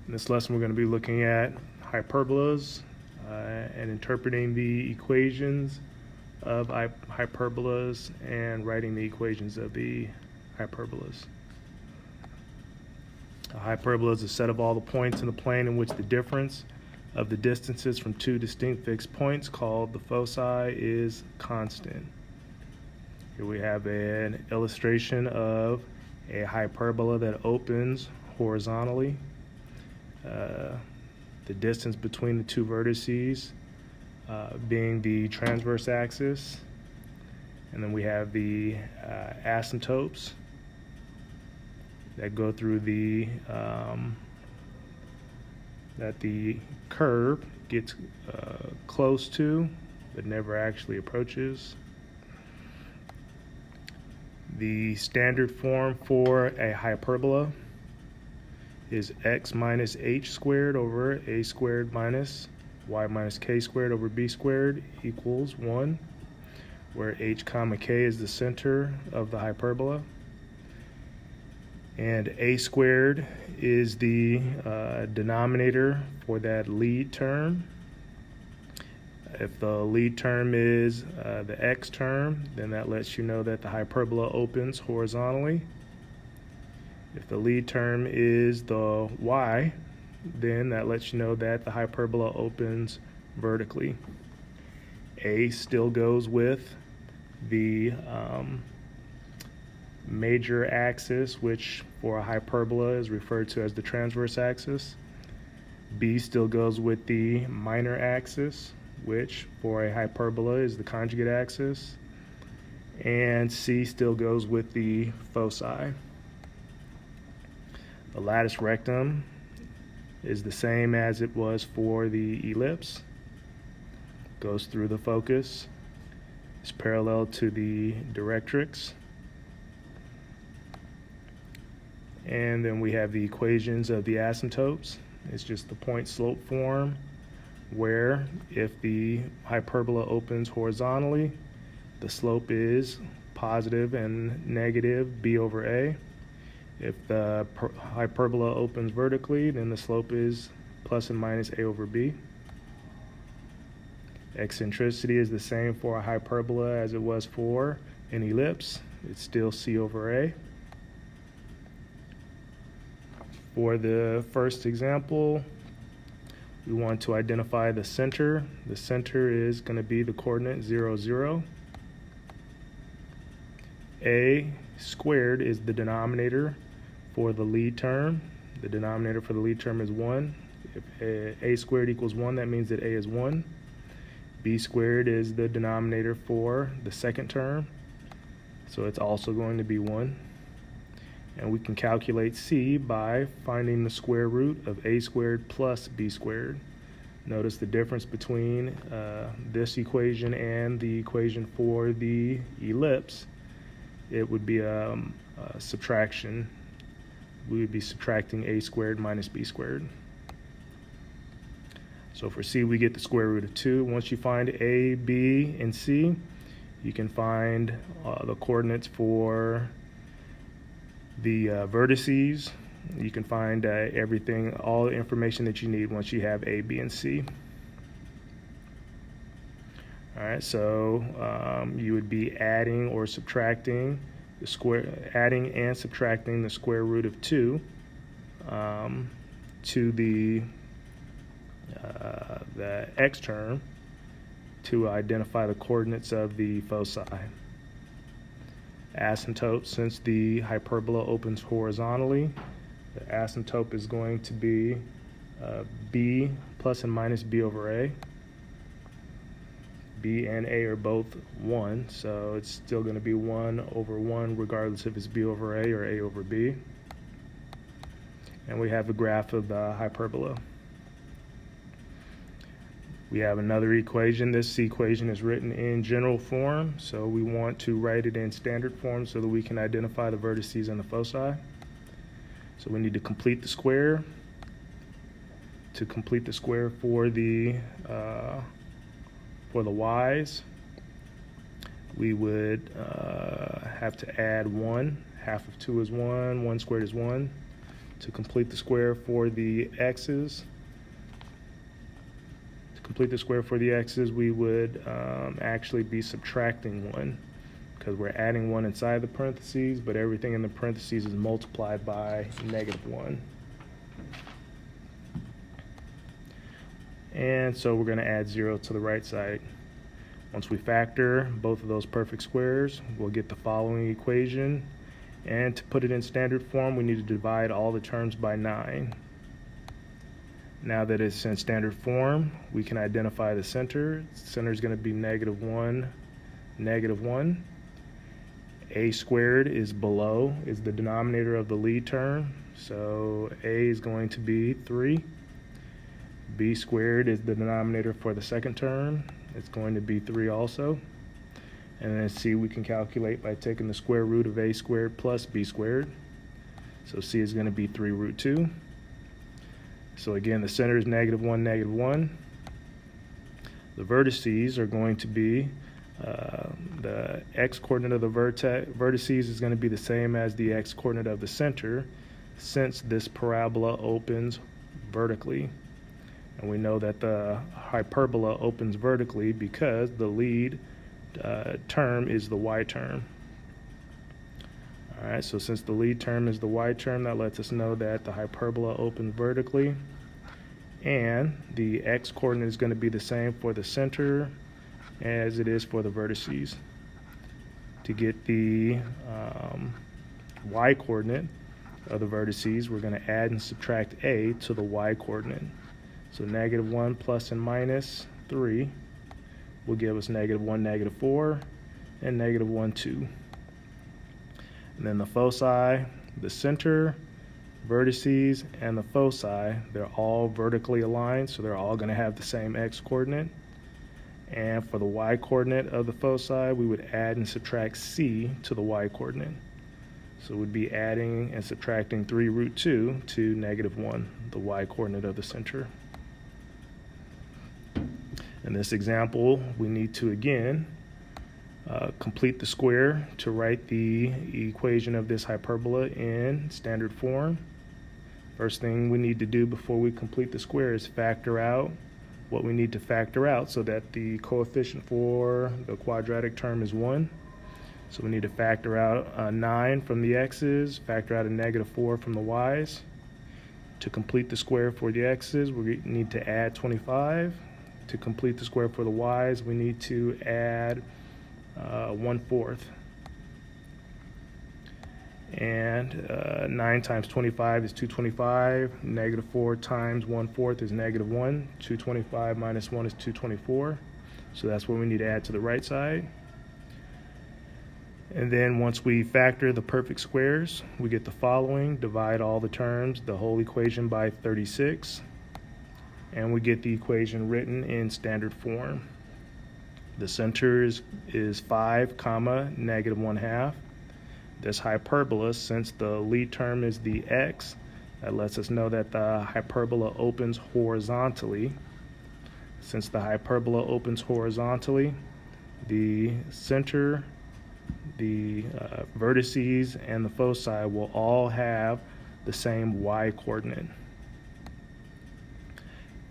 In this lesson, we're going to be looking at hyperbolas and interpreting the equations of hyperbolas and writing the equations of the hyperbolas. A hyperbola is a set of all the points in the plane in which the difference of the distances from two distinct fixed points called the foci is constant. Here we have an illustration of a hyperbola that opens horizontally. The distance between the two vertices being the transverse axis, and then we have the asymptotes that go through that the curve gets close to but never actually approaches. The standard form for a hyperbola is x minus h squared over a squared minus y minus k squared over b squared equals 1, where h comma k is the center of the hyperbola, and a squared is the denominator for that lead term. If the lead term is the x term, then that lets you know that the hyperbola opens horizontally. If the lead term is the y, then that lets you know that the hyperbola opens vertically. A still goes with the major axis, which for a hyperbola is referred to as the transverse axis. B still goes with the minor axis, which for a hyperbola is the conjugate axis. And C still goes with the foci. The lattice rectum is the same as it was for the ellipse. Goes through the focus. It's parallel to the directrix. And then we have the equations of the asymptotes. It's just the point slope form, where if the hyperbola opens horizontally, the slope is positive and negative b over a. If the hyperbola opens vertically, then the slope is plus and minus a over b. Eccentricity is the same for a hyperbola as it was for an ellipse. It's still c over a. For the first example, we want to identify the center. The center is going to be the coordinate 0, 0. A squared is the denominator for the lead term. The denominator for the lead term is 1. If a squared equals 1, that means that a is 1. B squared is the denominator for the second term, so it's also going to be 1. And we can calculate C by finding the square root of a squared plus b squared. Notice the difference between this equation and the equation for the ellipse. It would be a subtraction. We would be subtracting a squared minus b squared. So for C, we get the square root of 2. Once you find A, B, and C, you can find the coordinates for the vertices. You can find everything, all the information that you need once you have A, B, and C. All right, so you would be adding or subtracting the adding and subtracting the square root of 2 to the x term to identify the coordinates of the foci. Asymptote, since the hyperbola opens horizontally, the asymptote is going to be b plus and minus b over a. B and a are both 1, so it's still going to be 1 over 1 regardless if it's b over a or a over b. And we have the graph of the hyperbola. We have another equation. This equation is written in general form, so we want to write it in standard form so that we can identify the vertices and the foci. So we need to complete the square. To complete the square for the y's, we would have to add 1. Half of 2 is 1. 1 squared is 1. To complete the square for the x's, we would actually be subtracting 1, because we're adding 1 inside the parentheses, but everything in the parentheses is multiplied by -1. And so we're going to add 0 to the right side. Once we factor both of those perfect squares, we'll get the following equation. And to put it in standard form, we need to divide all the terms by 9. Now that it's in standard form, we can identify the center. The center is going to be -1, -1. A squared is the denominator of the lead term. So A is going to be 3. B squared is the denominator for the second term. It's going to be 3 also. And then C we can calculate by taking the square root of A squared plus B squared. So C is going to be 3 root 2. So again, the center is -1, -1. The vertices are going to be, the x-coordinate of the vertices is going to be the same as the x-coordinate of the center, since this parabola opens vertically. And we know that the hyperbola opens vertically because the lead term is the y term. All right, so since the lead term is the y term, that lets us know that the hyperbola opens vertically, and the x-coordinate is going to be the same for the center as it is for the vertices. To get the y-coordinate of the vertices, we're going to add and subtract a to the y-coordinate. So -1 plus and minus 3 will give us -1, -4, and -1, 2. And then the foci, the center, vertices, and the foci, they're all vertically aligned, so they're all going to have the same x-coordinate. And for the y-coordinate of the foci, we would add and subtract c to the y-coordinate. So we'd be adding and subtracting 3 root 2 to -1, the y-coordinate of the center. In this example, we need to again complete the square to write the equation of this hyperbola in standard form. First thing we need to do before we complete the square is factor out what we need to factor out so that the coefficient for the quadratic term is 1. So we need to factor out 9 from the x's, factor out a -4 from the y's. To complete the square for the x's, we need to add 25. To complete the square for the y's, we need to add 1/4. And 9 times 25 is 225. -4 times 1/4 is -1. 225 minus 1 is 224. So that's what we need to add to the right side. And then once we factor the perfect squares, we get the following. Divide all the terms, the whole equation, by 36. And we get the equation written in standard form. The center is 5, -1/2. This hyperbola, since the lead term is the x, that lets us know that the hyperbola opens horizontally. Since the hyperbola opens horizontally, the center, the vertices, and the foci will all have the same y-coordinate.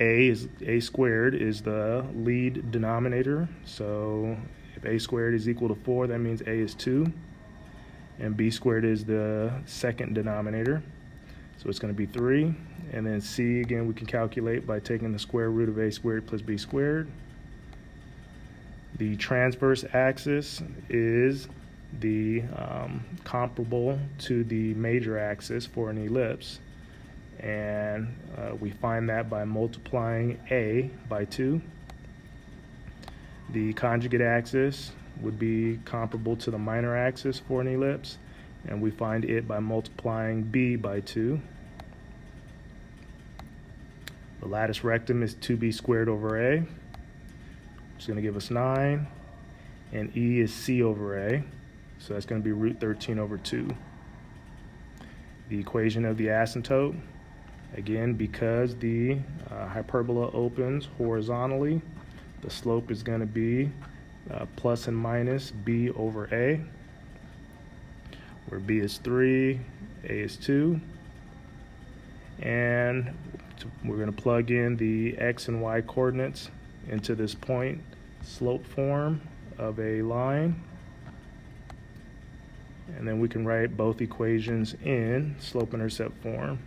A squared is the lead denominator, so if a squared is equal to 4, that means a is 2, and b squared is the second denominator, so it's going to be 3. And then c, again, we can calculate by taking the square root of a squared plus b squared. The transverse axis is the comparable to the major axis for an ellipse, and we find that by multiplying a by 2. The conjugate axis would be comparable to the minor axis for an ellipse, and we find it by multiplying b by 2. The lattice rectum is 2b squared over a, which is going to give us 9, and e is c over a, so that's going to be root 13 over 2. The equation of the asymptote, again, because the hyperbola opens horizontally, the slope is going to be plus and minus b over a, where b is 3, a is 2. And we're going to plug in the x and y coordinates into this point slope form of a line. And then we can write both equations in slope-intercept form.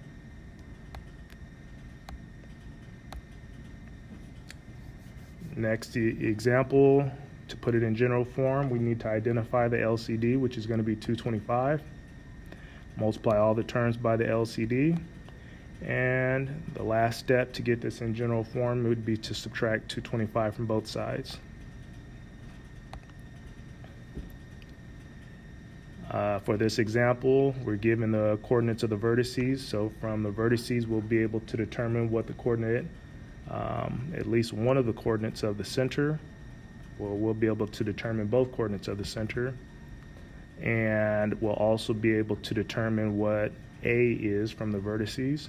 Next, the example, to put it in general form, we need to identify the LCD, which is going to be 225. Multiply all the terms by the LCD. And the last step to get this in general form would be to subtract 225 from both sides. For this example, we're given the coordinates of the vertices. So from the vertices, we'll be able to determine what the coordinate, at least one of the coordinates of the center. We'll be able to determine both coordinates of the center. And we'll also be able to determine what A is from the vertices.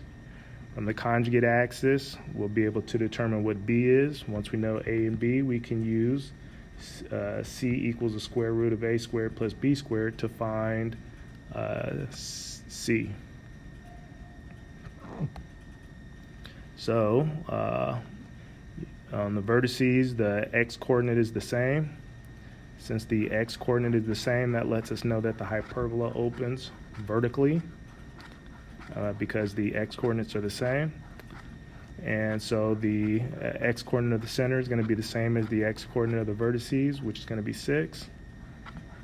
From the conjugate axis, we'll be able to determine what B is. Once we know A and B, we can use C equals the square root of A squared plus B squared to find C. So on the vertices, the x coordinate is the same. Since the x coordinate is the same, that lets us know that the hyperbola opens vertically because the x coordinates are the same. And so the x coordinate of the center is going to be the same as the x coordinate of the vertices, which is going to be 6.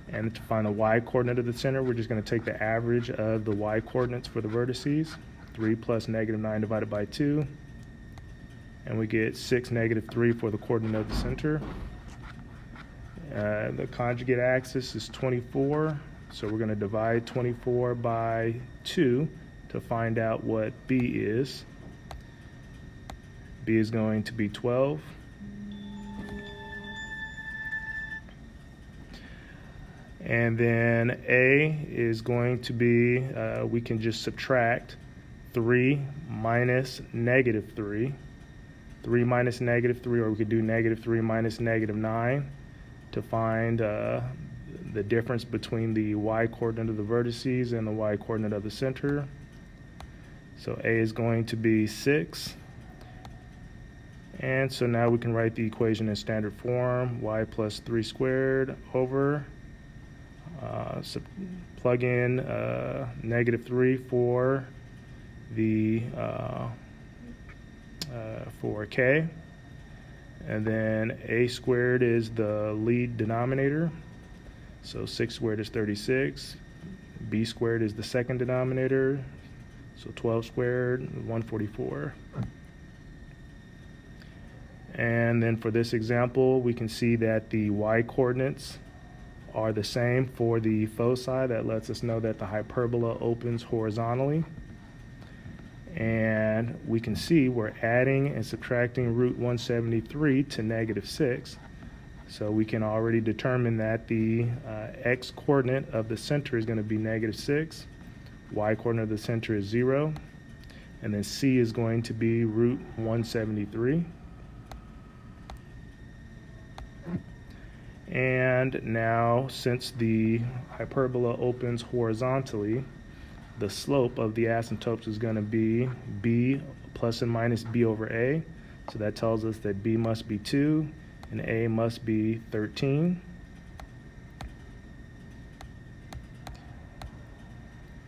And to find the y coordinate of the center, we're just going to take the average of the y coordinates for the vertices, 3 plus -9 divided by 2. And we get 6, -3 for the coordinate of the center. The conjugate axis is 24, so we're going to divide 24 by 2 to find out what B is. B is going to be 12. And then A is going to be, we can just subtract 3 minus -3. 3 minus -3, or we could do -3 minus -9 to find the difference between the y coordinate of the vertices and the y coordinate of the center. So A is going to be 6. And so now we can write the equation in standard form, y plus 3 squared over, so plug in -3 for the for k, and then a squared is the lead denominator, so 6 squared is 36, b squared is the second denominator, so 12 squared, 144. And then for this example, we can see that the y coordinates are the same for the foci. That lets us know that the hyperbola opens horizontally. And we can see we're adding and subtracting root 173 to -6. So we can already determine that the x coordinate of the center is going to be -6. Y coordinate of the center is 0. And then c is going to be root 173. And now, since the hyperbola opens horizontally, the slope of the asymptotes is going to be b plus and minus b over a. So that tells us that b must be 2 and a must be 13.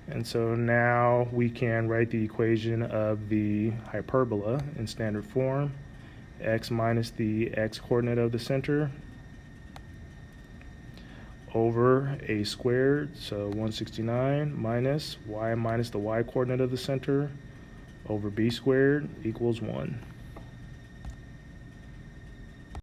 And so now we can write the equation of the hyperbola in standard form. X minus the x coordinate of the center over a squared, so 169, minus the y coordinate of the center over b squared equals 1.